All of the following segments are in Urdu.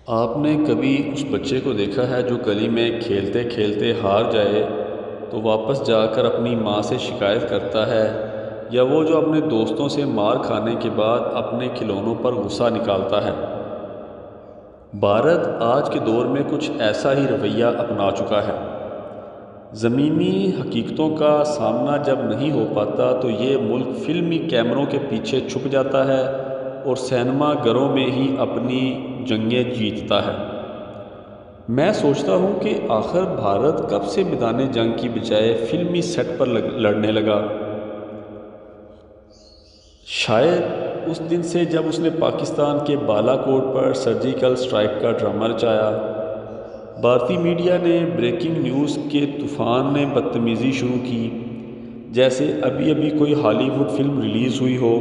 آپ نے کبھی اس بچے کو دیکھا ہے جو گلی میں کھیلتے کھیلتے ہار جائے تو واپس جا کر اپنی ماں سے شکایت کرتا ہے، یا وہ جو اپنے دوستوں سے مار کھانے کے بعد اپنے کھلونوں پر غصہ نکالتا ہے؟ بھارت آج کے دور میں کچھ ایسا ہی رویہ اپنا چکا ہے۔ زمینی حقیقتوں کا سامنا جب نہیں ہو پاتا تو یہ ملک فلمی کیمروں کے پیچھے چھپ جاتا ہے اور سینما گھروں میں ہی اپنی جنگیں جیتتا ہے۔ میں سوچتا ہوں کہ آخر بھارت کب سے میدان جنگ کی بجائے فلمی سیٹ پر لڑنے لگا؟ شاید اس دن سے جب اس نے پاکستان کے بالا کوٹ پر سرجیکل سٹرائک کا ڈرامہ رچایا۔ بھارتی میڈیا نے بریکنگ نیوز کے طوفان نے بدتمیزی شروع کی، جیسے ابھی ابھی کوئی ہالی ووڈ فلم ریلیز ہوئی ہو۔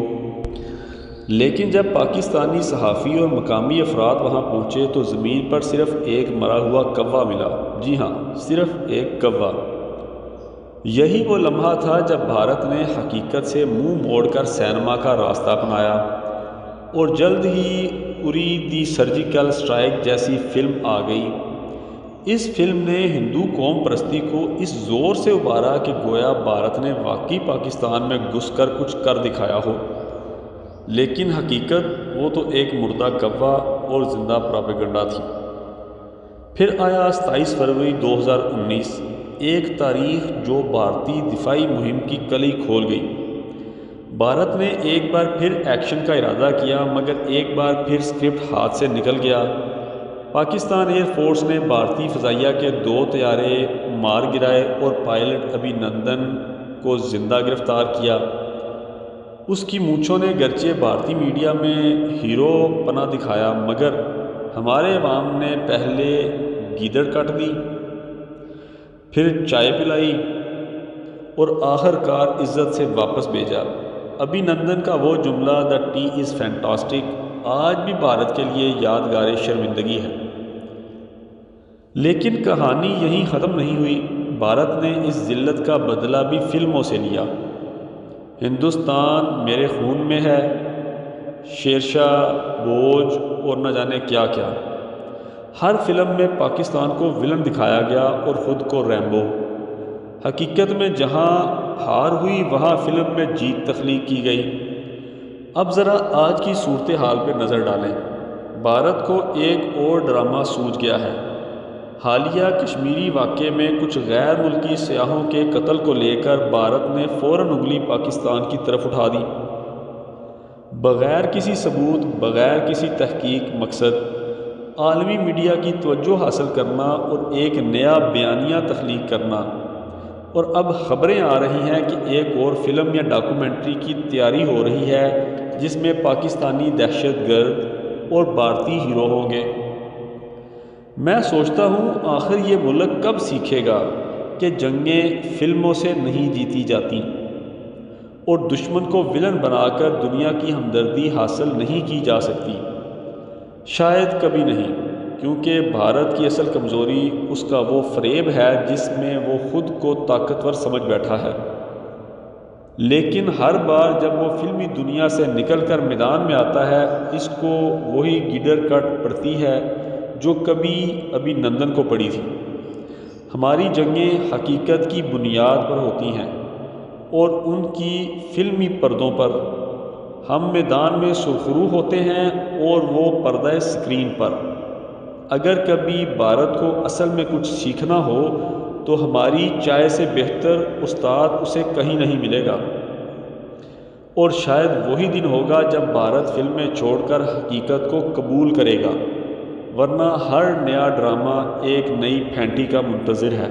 لیکن جب پاکستانی صحافی اور مقامی افراد وہاں پہنچے تو زمین پر صرف ایک مرا ہوا کوا ملا۔ جی ہاں، صرف ایک کوا۔ یہی وہ لمحہ تھا جب بھارت نے حقیقت سے منہ موڑ کر سینما کا راستہ اپنایا، اور جلد ہی اری دی سرجیکل سٹرائک جیسی فلم آ گئی۔ اس فلم نے ہندو قوم پرستی کو اس زور سے ابھارا کہ گویا بھارت نے واقعی پاکستان میں گھس کر کچھ کر دکھایا ہو، لیکن حقیقت وہ تو ایک مردہ کوا اور زندہ پراپیگنڈا تھی۔ پھر آیا 27 فروری 2019، ایک تاریخ جو بھارتی دفاعی مہم کی کلی کھول گئی۔ بھارت نے ایک بار پھر ایکشن کا ارادہ کیا، مگر ایک بار پھر اسکرپٹ ہاتھ سے نکل گیا۔ پاکستان ایئر فورس نے بھارتی فضائیہ کے 2 طیارے مار گرائے اور پائلٹ ابھی نندن کو زندہ گرفتار کیا۔ اس کی مونچھوں نے گرچہ بھارتی میڈیا میں ہیرو پنا دکھایا، مگر ہمارے عوام نے پہلے گیدڑ کاٹ دی، پھر چائے پلائی اور آخر کار عزت سے واپس بھیجا۔ ابھی نندن کا وہ جملہ "دا ٹی از فینٹاسٹک" آج بھی بھارت کے لیے یادگار شرمندگی ہے۔ لیکن کہانی یہیں ختم نہیں ہوئی۔ بھارت نے اس ذلت کا بدلہ بھی فلموں سے لیا۔ ہندوستان میرے خون میں ہے، شیرشاہ، بوجھ اور نہ جانے کیا کیا۔ ہر فلم میں پاکستان کو ولن دکھایا گیا اور خود کو ریمبو۔ حقیقت میں جہاں ہار ہوئی وہاں فلم میں جیت تخلیق کی گئی۔ اب ذرا آج کی صورتحال پہ نظر ڈالیں۔ بھارت کو ایک اور ڈرامہ سوجھ گیا ہے۔ حالیہ کشمیری واقعے میں کچھ غیر ملکی سیاحوں کے قتل کو لے کر بھارت نے فوراً انگلی پاکستان کی طرف اٹھا دی۔ بغیر کسی ثبوت، بغیر کسی تحقیق، مقصد عالمی میڈیا کی توجہ حاصل کرنا اور ایک نیا بیانیہ تخلیق کرنا۔ اور اب خبریں آ رہی ہیں کہ ایک اور فلم یا ڈاکومنٹری کی تیاری ہو رہی ہے جس میں پاکستانی دہشت گرد اور بھارتی ہیرو ہوں گے۔ میں سوچتا ہوں آخر یہ ملک کب سیکھے گا کہ جنگیں فلموں سے نہیں جیتی جاتی، اور دشمن کو ولن بنا کر دنیا کی ہمدردی حاصل نہیں کی جا سکتی۔ شاید کبھی نہیں، کیونکہ بھارت کی اصل کمزوری اس کا وہ فریب ہے جس میں وہ خود کو طاقتور سمجھ بیٹھا ہے۔ لیکن ہر بار جب وہ فلمی دنیا سے نکل کر میدان میں آتا ہے، اس کو وہی گیدڑ کٹ پڑتی ہے جو کبھی ابھی نندن کو پڑی تھی۔ ہماری جنگیں حقیقت کی بنیاد پر ہوتی ہیں اور ان کی فلمی پردوں پر۔ ہم میدان میں سرخرو ہوتے ہیں اور وہ پردہ اسکرین پر۔ اگر کبھی بھارت کو اصل میں کچھ سیکھنا ہو تو ہماری چائے سے بہتر استاد اسے کہیں نہیں ملے گا۔ اور شاید وہی دن ہوگا جب بھارت فلمیں چھوڑ کر حقیقت کو قبول کرے گا، ورنہ ہر نیا ڈرامہ ایک نئی پھینٹی کا منتظر ہے۔